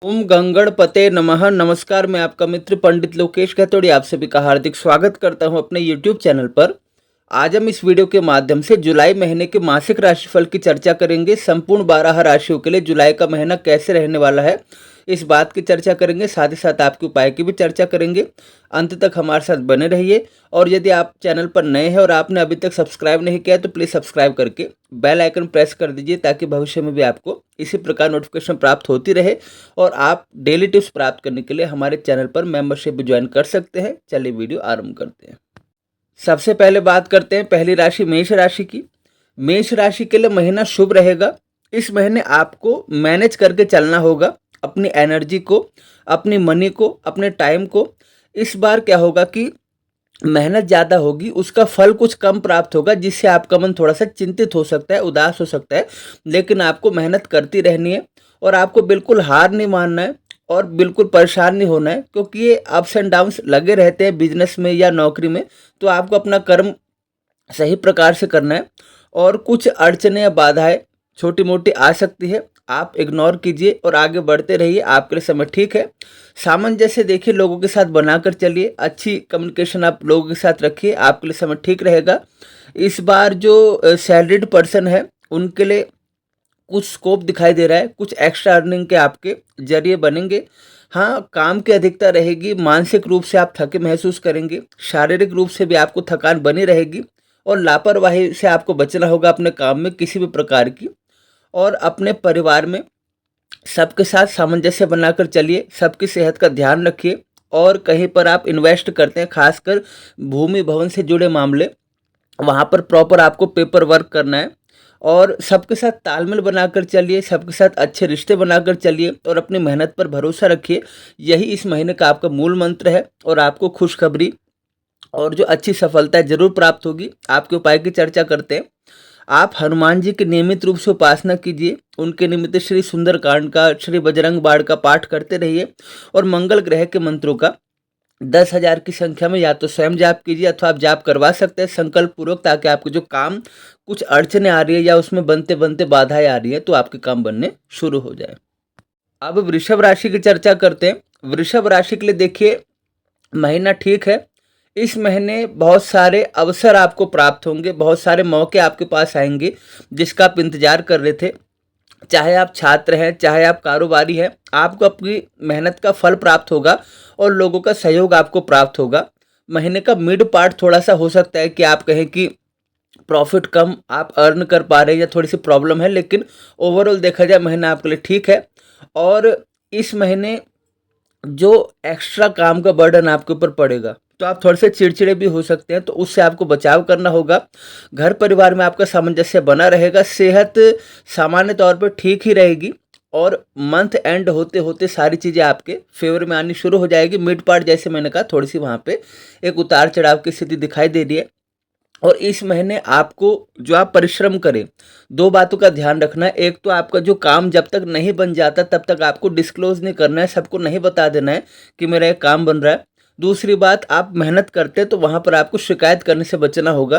ओम गंगणपते नमः। नमस्कार, मैं आपका मित्र पंडित लोकेश गहतोड़ी आप सभी का हार्दिक स्वागत करता हूं अपने YouTube चैनल पर। आज हम इस वीडियो के माध्यम से जुलाई महीने के मासिक राशिफल की चर्चा करेंगे। संपूर्ण 12 राशियों के लिए जुलाई का महीना कैसे रहने वाला है, इस बात की चर्चा करेंगे। साथ ही साथ आपके उपाय की भी चर्चा करेंगे। अंत तक हमारे साथ बने रहिए। और यदि आप चैनल पर नए हैं और आपने अभी तक सब्सक्राइब नहीं किया तो प्लीज़ सब्सक्राइब करके बेल आइकन प्रेस कर दीजिए, ताकि भविष्य में भी आपको इसी प्रकार नोटिफिकेशन प्राप्त होती रहे और आप डेली टिप्स प्राप्त करने के लिए हमारे चैनल पर मेंबरशिप भी ज्वाइन कर सकते हैं। चलिए वीडियो आरंभ करते हैं। सबसे पहले बात करते हैं पहली राशि मेष राशि की। मेष राशि के लिए महीना शुभ रहेगा। इस महीने आपको मैनेज करके चलना होगा अपनी एनर्जी को, अपनी मनी को, अपने टाइम को। इस बार क्या होगा कि मेहनत ज़्यादा होगी, उसका फल कुछ कम प्राप्त होगा, जिससे आपका मन थोड़ा सा चिंतित हो सकता है, उदास हो सकता है। लेकिन आपको मेहनत करती रहनी है और आपको बिल्कुल हार नहीं मानना है और बिल्कुल परेशान नहीं होना है, क्योंकि ये अप्स एंड डाउन्स लगे रहते हैं बिजनेस में या नौकरी में। तो आपको अपना कर्म सही प्रकार से करना है और कुछ अड़चनें या बाधाएं छोटी मोटी आ सकती है, आप इग्नोर कीजिए और आगे बढ़ते रहिए। आपके लिए समय ठीक है। सामंजस्य देखिए, लोगों के साथ बनाकर चलिए, अच्छी कम्युनिकेशन आप लोगों के साथ रखिए, आपके लिए समय ठीक रहेगा। इस बार जो सैलरीड पर्सन है उनके लिए कुछ स्कोप दिखाई दे रहा है, कुछ एक्स्ट्रा अर्निंग के आपके जरिए बनेंगे। हाँ, काम की अधिकता रहेगी, मानसिक रूप से आप थके महसूस करेंगे, शारीरिक रूप से भी आपको थकान बनी रहेगी और लापरवाही से आपको बचना होगा अपने काम में किसी भी प्रकार की। और अपने परिवार में सबके साथ सामंजस्य बनाकर चलिए, सबकी सेहत का ध्यान रखिए। और कहीं पर आप इन्वेस्ट करते हैं, खासकर भूमि भवन से जुड़े मामले, वहाँ पर प्रॉपर आपको पेपर वर्क करना है और सबके साथ तालमेल बनाकर चलिए, सबके साथ अच्छे रिश्ते बनाकर चलिए और अपनी मेहनत पर भरोसा रखिए। यही इस महीने का आपका मूल मंत्र है और आपको खुशखबरी और जो अच्छी सफलता है ज़रूर प्राप्त होगी। आपके उपाय की चर्चा करते हैं। आप हनुमान जी की नियमित रूप से उपासना कीजिए, उनके निमित्त श्री सुंदरकांड का, श्री बजरंग बाण का पाठ करते रहिए और मंगल ग्रह के मंत्रों का 10,000 की संख्या में या तो स्वयं जाप कीजिए अथवा आप जाप करवा सकते हैं संकल्प पूर्वक, ताकि आपके जो काम कुछ अड़चने आ रही है या उसमें बनते बनते बाधाएं आ रही है तो आपके काम बनने शुरू हो जाए। अब वृषभ राशि की चर्चा करते हैं। वृषभ राशि के लिए देखिए, महीना ठीक है। इस महीने बहुत सारे अवसर आपको प्राप्त होंगे, बहुत सारे मौके आपके पास आएंगे जिसका आप इंतजार कर रहे थे। चाहे आप छात्र हैं, चाहे आप कारोबारी हैं, आपको अपनी मेहनत का फल प्राप्त होगा और लोगों का सहयोग आपको प्राप्त होगा। महीने का मिड पार्ट थोड़ा सा हो सकता है कि आप कहें कि प्रॉफिट कम आप अर्न कर पा रहे हैं या थोड़ी सी प्रॉब्लम है, लेकिन ओवरऑल देखा जाए महीना आपके लिए ठीक है। और इस महीने जो एक्स्ट्रा काम का बर्डन आपके ऊपर पड़ेगा तो आप थोड़े से चिड़चिड़े भी हो सकते हैं, तो उससे आपको बचाव करना होगा। घर परिवार में आपका सामंजस्य बना रहेगा, सेहत सामान्य तौर पर ठीक ही रहेगी और मंथ एंड होते होते सारी चीज़ें आपके फेवर में आनी शुरू हो जाएगी। मिड पार्ट जैसे मैंने कहा, थोड़ी सी वहाँ पे एक उतार चढ़ाव की स्थिति दिखाई दे रही है। और इस महीने आपको जो आप परिश्रम करें, दो बातों का ध्यान रखना है। एक तो आपका जो काम जब तक नहीं बन जाता तब तक आपको डिस्क्लोज नहीं करना है, सबको नहीं बता देना है कि मेरा एक काम बन रहा है। दूसरी बात, आप मेहनत करते हैं तो वहाँ पर आपको शिकायत करने से बचना होगा,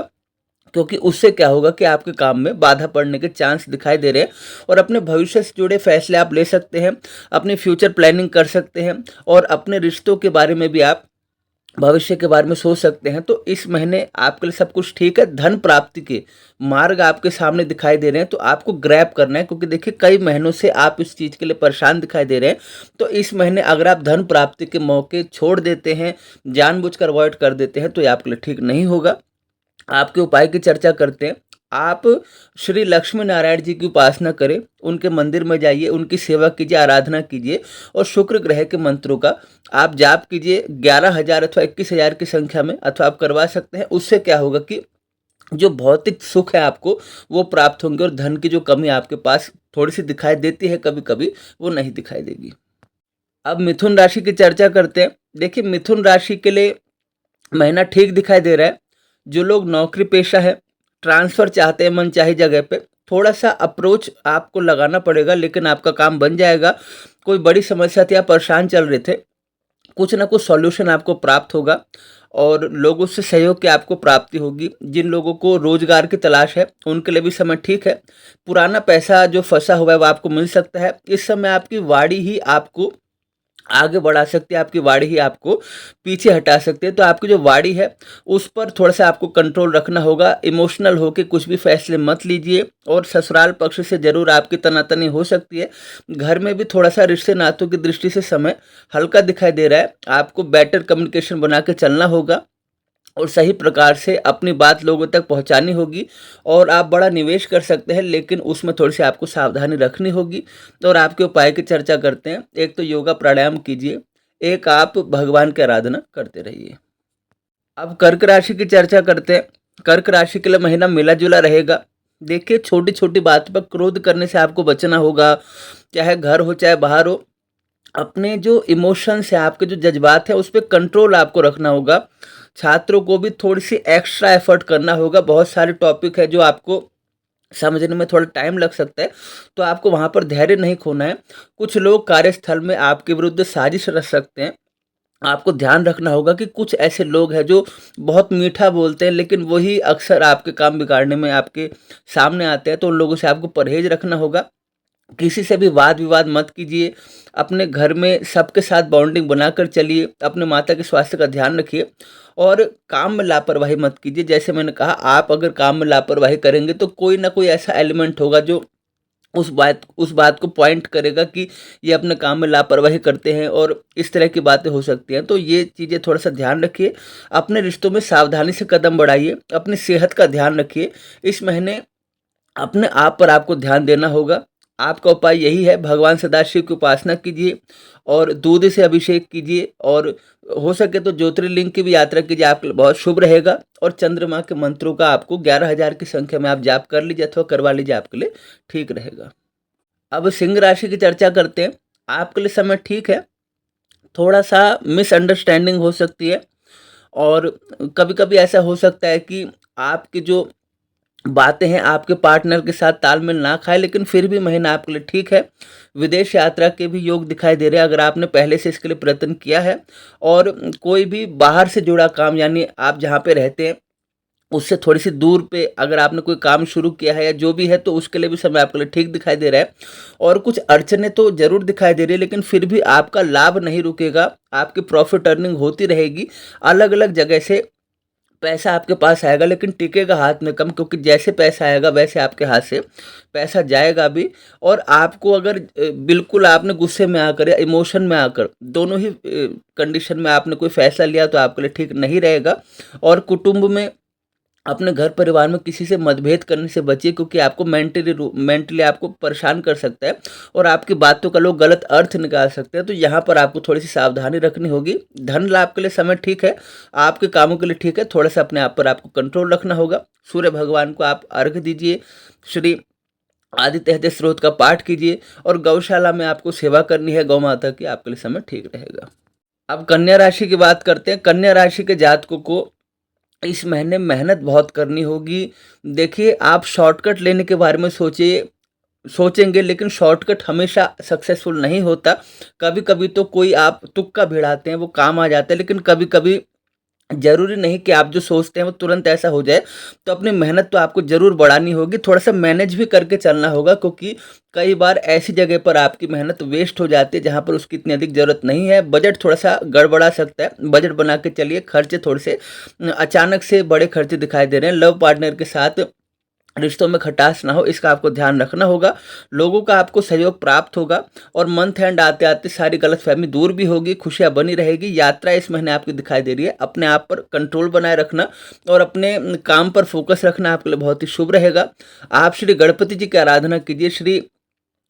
क्योंकि उससे क्या होगा कि आपके काम में बाधा पड़ने के चांस दिखाई दे रहे हैं। और अपने भविष्य से जुड़े फैसले आप ले सकते हैं, अपनी फ्यूचर प्लानिंग कर सकते हैं और अपने रिश्तों के बारे में भी आप भविष्य के बारे में सोच सकते हैं। तो इस महीने आपके लिए सब कुछ ठीक है। धन प्राप्ति के मार्ग आपके सामने दिखाई दे रहे हैं, तो आपको ग्रैब करना है, क्योंकि देखिए कई महीनों से आप इस चीज़ के लिए परेशान दिखाई दे रहे हैं। तो इस महीने अगर आप धन प्राप्ति के मौके छोड़ देते हैं, जानबूझकर अवॉइड कर देते हैं, तो ये आपके लिए ठीक नहीं होगा। आपके उपाय की चर्चा करते हैं। आप श्री लक्ष्मी नारायण जी की उपासना करें, उनके मंदिर में जाइए, उनकी सेवा कीजिए, आराधना कीजिए और शुक्र ग्रह के मंत्रों का आप जाप कीजिए 11,000 अथवा 21,000 की संख्या में, अथवा आप करवा सकते हैं। उससे क्या होगा कि जो भौतिक सुख है आपको वो प्राप्त होंगे और धन की जो कमी आपके पास थोड़ी सी दिखाई देती है कभी कभी, वो नहीं दिखाई देगी। अब मिथुन राशि की चर्चा करते हैं। देखिए, मिथुन राशि के लिए महीना ठीक दिखाई दे रहा है। जो लोग नौकरी पेशा है, ट्रांसफ़र चाहते हैं मनचाही जगह पे, थोड़ा सा अप्रोच आपको लगाना पड़ेगा, लेकिन आपका काम बन जाएगा। कोई बड़ी समस्या थी, आप परेशान चल रहे थे, कुछ ना कुछ सॉल्यूशन आपको प्राप्त होगा और लोगों से सहयोग की आपको प्राप्ति होगी। जिन लोगों को रोजगार की तलाश है उनके लिए भी समय ठीक है। पुराना पैसा जो फंसा हुआ है वो आपको मिल सकता है। इस समय आपकी वाणी ही आपको आगे बढ़ा सकती है, आपकी वाणी ही आपको पीछे हटा सकती है। तो आपकी जो वाणी है उस पर थोड़ा-सा आपको कंट्रोल रखना होगा। इमोशनल होके कुछ भी फैसले मत लीजिए और ससुराल पक्ष से ज़रूर आपकी तनातनी हो सकती है। घर में भी थोड़ा-सा रिश्ते नातों की दृष्टि से समय हल्का दिखाई दे रहा है। आपको बेटर कम्युनिकेशन बना के चलना होगा और सही प्रकार से अपनी बात लोगों तक पहुंचानी होगी और आप बड़ा निवेश कर सकते हैं, लेकिन उसमें थोड़ी-सी आपको सावधानी रखनी होगी। और आपके उपाय की चर्चा करते हैं। एक तो योगा प्राणायाम कीजिए, एक आप भगवान की आराधना करते रहिए। अब कर्क राशि की चर्चा करते हैं। कर्क राशि के लिए महीना मिला-जुला रहेगा। देखिए, छोटी-छोटी बात पर क्रोध करने से आपको बचना होगा, चाहे घर हो चाहे बाहर हो। अपने जो इमोशंस हैं, आपके जो जज़्बात हैं, उस पे कंट्रोल आपको रखना होगा। छात्रों को भी थोड़ी-सी एक्स्ट्रा एफ़र्ट करना होगा। बहुत सारे टॉपिक हैं जो आपको समझने में थोड़ा टाइम लग सकता है, तो आपको वहाँ पर धैर्य नहीं खोना है। कुछ लोग कार्यस्थल में आपके विरुद्ध साजिश रच सकते हैं। आपको ध्यान रखना होगा कि कुछ ऐसे लोग हैं जो बहुत मीठा बोलते हैं, लेकिन वही अक्सर आपके काम बिगाड़ने में आपके सामने आते हैं, तो उन लोगों से आपको परहेज़ रखना होगा। किसी से भी वाद-विवाद मत कीजिए। अपने घर में सबके साथ बॉन्डिंग बनाकर चलिए। अपने माता के स्वास्थ्य का ध्यान रखिए और काम में लापरवाही मत कीजिए। जैसे मैंने कहा, आप अगर काम में लापरवाही करेंगे तो कोई ना कोई ऐसा एलिमेंट होगा जो उस बात को पॉइंट करेगा कि ये अपने काम में लापरवाही करते हैं और इस तरह की बातें हो सकती हैं। तो ये चीज़ें थोड़ा-सा ध्यान रखिए। अपने रिश्तों में सावधानी से कदम बढ़ाइए। अपनी सेहत का ध्यान रखिए। इस महीने अपने आप पर आपको ध्यान देना होगा। आपका उपाय यही है, भगवान सदाशिव की उपासना कीजिए और दूध से अभिषेक कीजिए और हो सके तो ज्योतिर्लिंग की भी यात्रा कीजिए, आपके लिए बहुत शुभ रहेगा। और चंद्रमा के मंत्रों का आपको 11,000 की संख्या में आप जाप कर लीजिए अथवा करवा लीजिए, आपके लिए ठीक रहेगा। अब सिंह राशि की चर्चा करते हैं। आपके लिए समय ठीक है, थोड़ा-सा मिसअंडरस्टैंडिंग हो सकती है और कभी-कभी ऐसा हो सकता है कि आपकी जो बातें हैं आपके पार्टनर के साथ तालमेल ना खाए, लेकिन फिर भी महीना आपके लिए ठीक है। विदेश यात्रा के भी योग दिखाई दे रहे हैं अगर आपने पहले से इसके लिए प्रयत्न किया है। और कोई भी बाहर से जुड़ा काम, यानी आप जहाँ पे रहते हैं उससे थोड़ी-सी दूर पे अगर आपने कोई काम शुरू किया है या जो भी है, तो उसके लिए भी समय आपके लिए ठीक दिखाई दे रहा है। और कुछ अड़चनें तो ज़रूर दिखाई दे रही है, लेकिन फिर भी आपका लाभ नहीं रुकेगा, आपकी प्रॉफ़िट अर्निंग होती रहेगी। अलग-अलग जगह से पैसा आपके पास आएगा, लेकिन टिकेगा हाथ में कम, क्योंकि जैसे पैसा आएगा वैसे आपके हाथ से पैसा जाएगा भी। और आपको अगर बिल्कुल आपने गुस्से में आकर या इमोशन में आकर, दोनों ही कंडीशन में आपने कोई फैसला लिया तो आपके लिए ठीक नहीं रहेगा। और कुटुंब में, अपने घर परिवार में किसी से मतभेद करने से बचिए, क्योंकि आपको मेंटली आपको परेशान कर सकता है और आपकी बातों का लोग गलत अर्थ निकाल सकते हैं। तो यहाँ पर आपको थोड़ी-सी सावधानी रखनी होगी। धन लाभ के लिए समय ठीक है, आपके कामों के लिए ठीक है, थोड़ा-सा अपने आप पर आपको कंट्रोल रखना होगा। सूर्य भगवान को आप अर्घ्य दीजिए, श्री आदित्य हृदय स्त्रोत का पाठ कीजिए और गौशाला में आपको सेवा करनी है गौ माता की, आपके लिए समय ठीक रहेगा। अब कन्या राशि की बात करते हैं। कन्या राशि के जातकों को इस महीने मेहनत बहुत करनी होगी। देखिए, आप शॉर्टकट लेने के बारे में सोचेंगे, लेकिन शॉर्टकट हमेशा सक्सेसफुल नहीं होता। कभी-कभी तो कोई आप तुक्का भिड़ाते हैं, वो काम आ जाता है, लेकिन कभी-कभी ज़रूरी नहीं कि आप जो सोचते हैं वो तुरंत ऐसा हो जाए। तो अपनी मेहनत तो आपको ज़रूर बढ़ानी होगी, थोड़ा-सा मैनेज भी करके चलना होगा, क्योंकि कई बार ऐसी जगह पर आपकी मेहनत वेस्ट हो जाती है जहाँ पर उसकी इतनी अधिक ज़रूरत नहीं है। बजट थोड़ा-सा गड़बड़ा सकता है, बजट बना के चलिए। खर्चे थोड़े से अचानक से बड़े खर्चे दिखाई दे रहे हैं। लव पार्टनर के साथ रिश्तों में खटास ना हो, इसका आपको ध्यान रखना होगा। लोगों का आपको सहयोग प्राप्त होगा और मंथ एंड आते-आते सारी गलतफ़हमी दूर भी होगी, खुशियाँ बनी रहेगी। यात्रा इस महीने आपकी दिखाई दे रही है। अपने आप पर कंट्रोल बनाए रखना और अपने काम पर फ़ोकस रखना आपके लिए बहुत ही शुभ रहेगा। आप श्री गणपति जी की आराधना कीजिए। श्री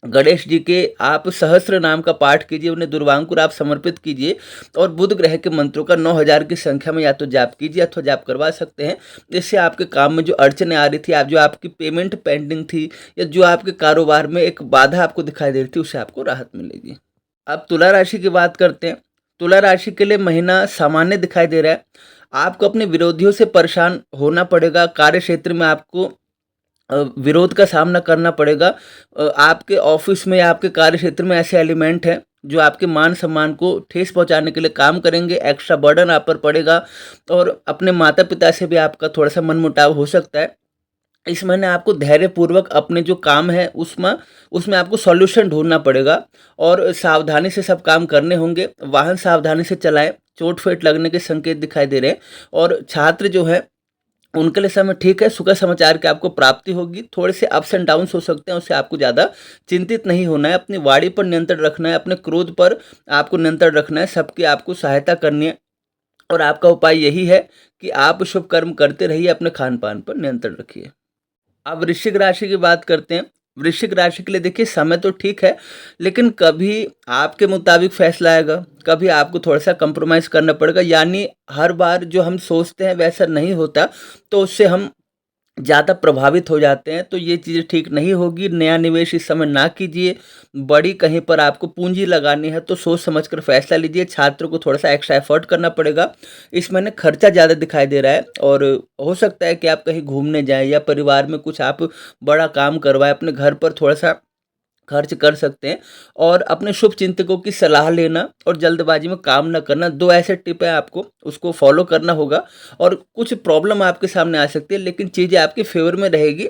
गणेश जी के आप सहस्त्र नाम का पाठ कीजिए, उन्हें दुर्वांकुर आप समर्पित कीजिए और बुध ग्रह के मंत्रों का 9000 की संख्या में या तो जाप कीजिए अथवा जाप करवा सकते हैं। इससे आपके काम में जो अड़चनें आ रही थी, आप जो आपकी पेमेंट पेंडिंग थी या जो आपके कारोबार में एक बाधा आपको दिखाई दे रही थी, उससे आपको राहत मिलेगी। अब तुला राशि की बात करते हैं। तुला राशि के लिए महीना सामान्य दिखाई दे रहा है। आपको अपने विरोधियों से परेशान होना पड़ेगा। कार्य क्षेत्र में आपको विरोध का सामना करना पड़ेगा। आपके ऑफिस में या आपके कार्य क्षेत्र में ऐसे एलिमेंट हैं जो आपके मान सम्मान को ठेस पहुंचाने के लिए काम करेंगे। एक्स्ट्रा बर्डन आप पर पड़ेगा और अपने माता पिता से भी आपका थोड़ा सा मनमुटाव हो सकता है। इस महीने आपको धैर्यपूर्वक अपने जो काम है उसमें उसमें आपको सॉल्यूशन ढूंढना पड़ेगा और सावधानी से सब काम करने होंगे। वाहन सावधानी से चलाएं, चोट फेट लगने के संकेत दिखाई दे रहे हैं। और छात्र जो है उनके लिए समय ठीक है, सुखद समाचार की आपको प्राप्ति होगी। थोड़े से अप्स एंड डाउन्स हो सकते हैं, उससे आपको ज़्यादा चिंतित नहीं होना है। अपनी वाणी पर नियंत्रण रखना है, अपने क्रोध पर आपको नियंत्रण रखना है, सबकी आपको सहायता करनी है। और आपका उपाय यही है कि आप शुभ कर्म करते रहिए, अपने खान पान पर नियंत्रण रखिए। अब वृश्चिक राशि की बात करते हैं। वृश्चिक राशि के लिए देखिए समय तो ठीक है, लेकिन कभी आपके मुताबिक फैसला आएगा, कभी आपको थोड़ा सा कंप्रोमाइज़ करना पड़ेगा। यानी हर बार जो हम सोचते हैं वैसा नहीं होता, तो उससे हम ज़्यादा प्रभावित हो जाते हैं, तो ये चीज़ें ठीक नहीं होगी। नया निवेश इस समय ना कीजिए। बड़ी कहीं पर आपको पूंजी लगानी है तो सोच समझ कर फैसला लीजिए। छात्रों को थोड़ा सा एक्स्ट्रा एफर्ट करना पड़ेगा। इस महीने खर्चा ज़्यादा दिखाई दे रहा है और हो सकता है कि आप कहीं घूमने जाएं या परिवार में कुछ आप बड़ा काम करवाएं, अपने घर पर थोड़ा सा खर्च कर सकते हैं। और अपने शुभ चिंतकों की सलाह लेना और जल्दबाजी में काम ना करना, 2 ऐसे टिप हैं, आपको उसको फॉलो करना होगा। और कुछ प्रॉब्लम आपके सामने आ सकती है, लेकिन चीज़ें आपके फेवर में रहेगी।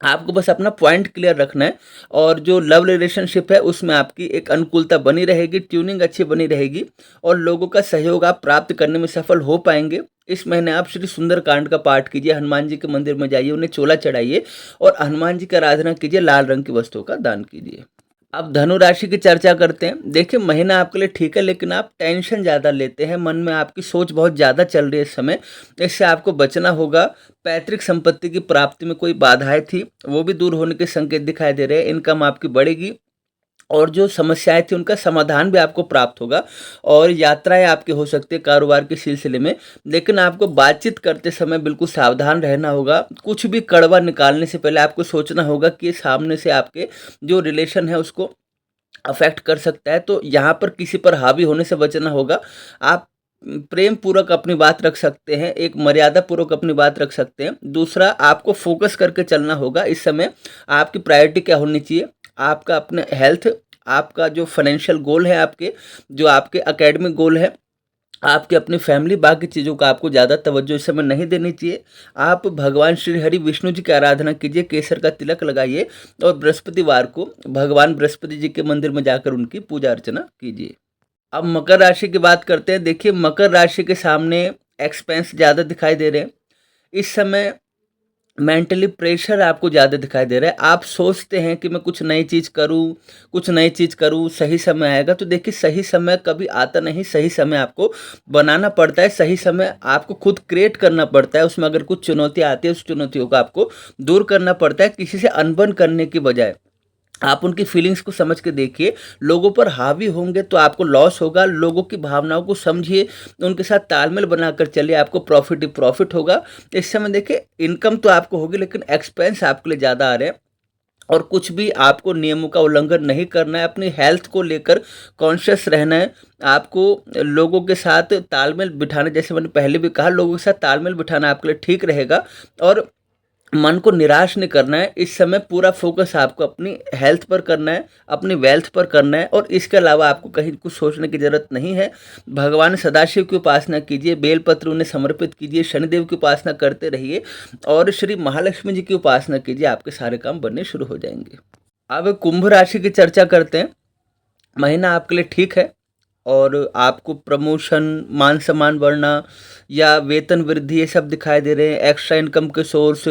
आपको बस अपना पॉइंट क्लियर रखना है और जो लव रिलेशनशिप है उसमें आपकी एक अनुकूलता बनी रहेगी, ट्यूनिंग अच्छी बनी रहेगी और लोगों का सहयोग आप प्राप्त करने में सफल हो पाएंगे। इस महीने आप श्री सुंदरकांड का पाठ कीजिए, हनुमान जी के मंदिर में जाइए, उन्हें चोला चढ़ाइए और हनुमान जी की आराधना कीजिए, लाल रंग की वस्तुओं का दान कीजिए। अब धनु राशि की चर्चा करते हैं। देखिए महीना आपके लिए ठीक है, लेकिन आप टेंशन ज़्यादा लेते हैं, मन में आपकी सोच बहुत ज़्यादा चल रही है इस समय, इससे आपको बचना होगा। पैतृक संपत्ति की प्राप्ति में कोई बाधाएं थी, वो भी दूर होने के संकेत दिखाई दे रहे हैं। इनकम आपकी बढ़ेगी और जो समस्याएं थी उनका समाधान भी आपको प्राप्त होगा। और यात्राएं आपकी हो सकती है कारोबार के सिलसिले में, लेकिन आपको बातचीत करते समय बिल्कुल सावधान रहना होगा। कुछ भी कड़वा निकालने से पहले आपको सोचना होगा कि सामने से आपके जो रिलेशन है उसको अफेक्ट कर सकता है, तो यहाँ पर किसी पर हावी होने से बचना होगा। आप प्रेम पूर्वक अपनी बात रख सकते हैं, एक मर्यादा पूर्वक अपनी बात रख सकते हैं। दूसरा, आपको फोकस करके चलना होगा। इस समय आपकी प्रायोरिटी क्या होनी चाहिए? आपका अपने हेल्थ, आपका जो फाइनेंशियल गोल है, आपके जो आपके एकेडमिक गोल है, आपकी अपनी फैमिली, बाकी चीज़ों का आपको ज़्यादा तवज्जो इस समय नहीं देनी चाहिए। आप भगवान श्री हरि विष्णु जी की आराधना कीजिए, केसर का तिलक लगाइए और बृहस्पतिवार को भगवान बृहस्पति जी के मंदिर में जाकर उनकी पूजा अर्चना कीजिए। अब मकर राशि की बात करते हैं। देखिए मकर राशि के सामने एक्सपेंस ज़्यादा दिखाई दे रहे हैं। इस समय मेंटली प्रेशर आपको ज़्यादा दिखाई दे रहा है। आप सोचते हैं कि मैं कुछ नई चीज़ करूं, कुछ नई चीज़ करूं, सही समय आएगा। तो देखिए सही समय कभी आता नहीं, सही समय आपको बनाना पड़ता है, सही समय आपको खुद क्रिएट करना पड़ता है। उसमें अगर कुछ चुनौतियाँ आती है, उस चुनौतियों को आपको दूर करना पड़ता है। किसी से अनबन करने की बजाय आप उनकी फीलिंग्स को समझ के देखिए। लोगों पर हावी होंगे तो आपको लॉस होगा। लोगों की भावनाओं को समझिए, उनके साथ तालमेल बनाकर चलिए, आपको प्रॉफिट ही प्रॉफिट होगा। इस समय देखिए इनकम तो आपको होगी, लेकिन एक्सपेंस आपके लिए ज़्यादा आ रहे हैं। और कुछ भी आपको नियमों का उल्लंघन नहीं करना है। अपनी हेल्थ को लेकर कॉन्शियस रहना है। आपको लोगों के साथ तालमेल बिठाना, जैसे मैंने पहले भी कहा, लोगों के साथ तालमेल बिठाना आपके लिए ठीक रहेगा। और मन को निराश नहीं करना है। इस समय पूरा फोकस आपको अपनी हेल्थ पर करना है, अपनी वेल्थ पर करना है और इसके अलावा आपको कहीं कुछ सोचने की ज़रूरत नहीं है। भगवान सदाशिव की उपासना कीजिए, बेलपत्र उन्हें समर्पित कीजिए, शनिदेव की उपासना करते रहिए और श्री महालक्ष्मी जी की उपासना कीजिए। आपके सारे काम बनने शुरू हो जाएंगे। अब कुंभ राशि की चर्चा करते हैं। महीना आपके लिए ठीक है और आपको प्रमोशन, मान सम्मान बढ़ना या वेतन वृद्धि, ये सब दिखाई दे रहे हैं। एक्स्ट्रा इनकम के सोर्स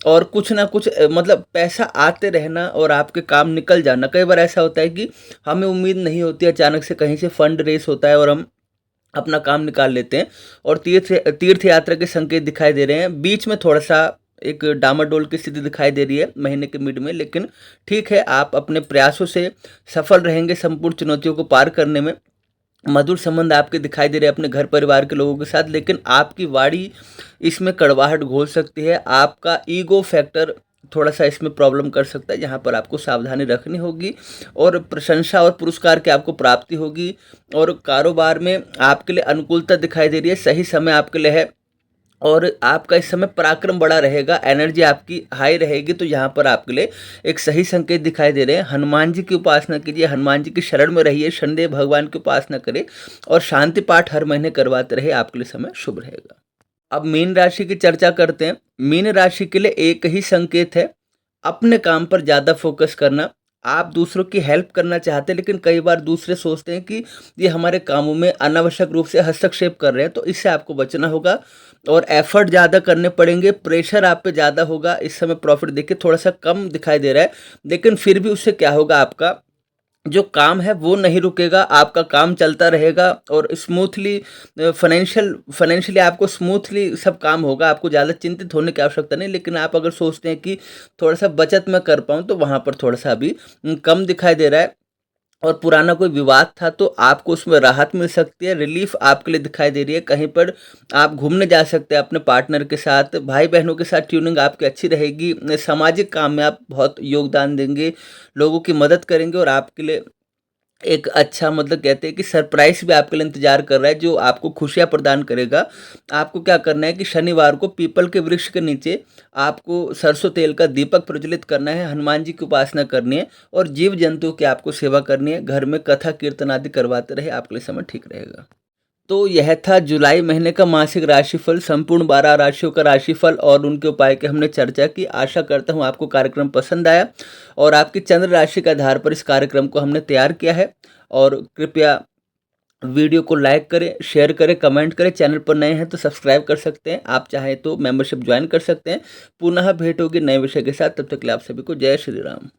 और कुछ ना कुछ मतलब पैसा आते रहना और आपके काम निकल जाना। कई बार ऐसा होता है कि हमें उम्मीद नहीं होती, अचानक से कहीं से फंड रेस होता है और हम अपना काम निकाल लेते हैं। और तीर्थ यात्रा के संकेत दिखाई दे रहे हैं। बीच में थोड़ा सा एक डामाडोल की स्थिति दिखाई दे रही है महीने के मिड में, लेकिन ठीक है, आप अपने प्रयासों से सफल रहेंगे संपूर्ण चुनौतियों को पार करने में। मधुर संबंध आपके दिखाई दे रहे हैं अपने घर परिवार के लोगों के साथ, लेकिन आपकी वाणी इसमें कड़वाहट घोल सकती है। आपका ईगो फैक्टर थोड़ा सा इसमें प्रॉब्लम कर सकता है, जहाँ पर आपको सावधानी रखनी होगी। और प्रशंसा और पुरस्कार की आपको प्राप्ति होगी। और कारोबार में आपके लिए अनुकूलता दिखाई दे रही है, सही समय आपके लिए है। और आपका इस समय पराक्रम बड़ा रहेगा, एनर्जी आपकी हाई रहेगी। तो यहाँ पर आपके लिए एक सही संकेत दिखाई दे रहे हैं। हनुमान जी की उपासना कीजिए, हनुमान जी की शरण में रहिए, शनिदेव भगवान की उपासना करें और शांति पाठ हर महीने करवाते रहे, आपके लिए समय शुभ रहेगा। अब मीन राशि की चर्चा करते हैं। मीन राशि के लिए एक ही संकेत है, अपने काम पर ज़्यादा फोकस करना। आप दूसरों की हेल्प करना चाहते हैं, लेकिन कई बार दूसरे सोचते हैं कि ये हमारे कामों में अनावश्यक रूप से हस्तक्षेप कर रहे हैं, तो इससे आपको बचना होगा और एफर्ट ज़्यादा करने पड़ेंगे। प्रेशर आप पे ज़्यादा होगा। इस समय प्रॉफिट देखिए थोड़ा सा कम दिखाई दे रहा है, लेकिन फिर भी उससे क्या होगा, आपका जो काम है वो नहीं रुकेगा, आपका काम चलता रहेगा और स्मूथली फाइनेंशियली आपको स्मूथली सब काम होगा। आपको ज़्यादा चिंतित होने की आवश्यकता नहीं। लेकिन आप अगर सोचते हैं कि थोड़ा सा बचत मैं कर पाऊँ, तो वहाँ पर थोड़ा सा अभी कम दिखाई दे रहा है। और पुराना कोई विवाद था तो आपको उसमें राहत मिल सकती है, रिलीफ आपके लिए दिखाई दे रही है। कहीं पर आप घूमने जा सकते हैं अपने पार्टनर के साथ, भाई बहनों के साथ ट्यूनिंग आपकी अच्छी रहेगी। सामाजिक काम में आप बहुत योगदान देंगे, लोगों की मदद करेंगे और आपके लिए एक अच्छा, मतलब कहते हैं कि सरप्राइज भी आपके लिए इंतजार कर रहा है, जो आपको खुशियां प्रदान करेगा। आपको क्या करना है कि शनिवार को पीपल के वृक्ष के नीचे आपको सरसों तेल का दीपक प्रज्वलित करना है, हनुमान जी की उपासना करनी है और जीव जंतुओं की आपको सेवा करनी है। घर में कथा कीर्तन आदि करवाते रहे, आपके लिए समय ठीक रहेगा। तो यह था जुलाई महीने का मासिक राशिफल, संपूर्ण 12 राशियों का राशिफल और उनके उपाय की हमने चर्चा की। आशा करता हूँ आपको कार्यक्रम पसंद आया और आपकी चंद्र राशि के आधार पर इस कार्यक्रम को हमने तैयार किया है। और कृपया वीडियो को लाइक करें, शेयर करें, कमेंट करें। चैनल पर नए हैं तो सब्सक्राइब कर सकते हैं, आप चाहें तो मेंबरशिप ज्वाइन कर सकते हैं। पुनः भेंट होगी नए विषय के साथ, तब तक के लिए आप सभी को जय श्री राम।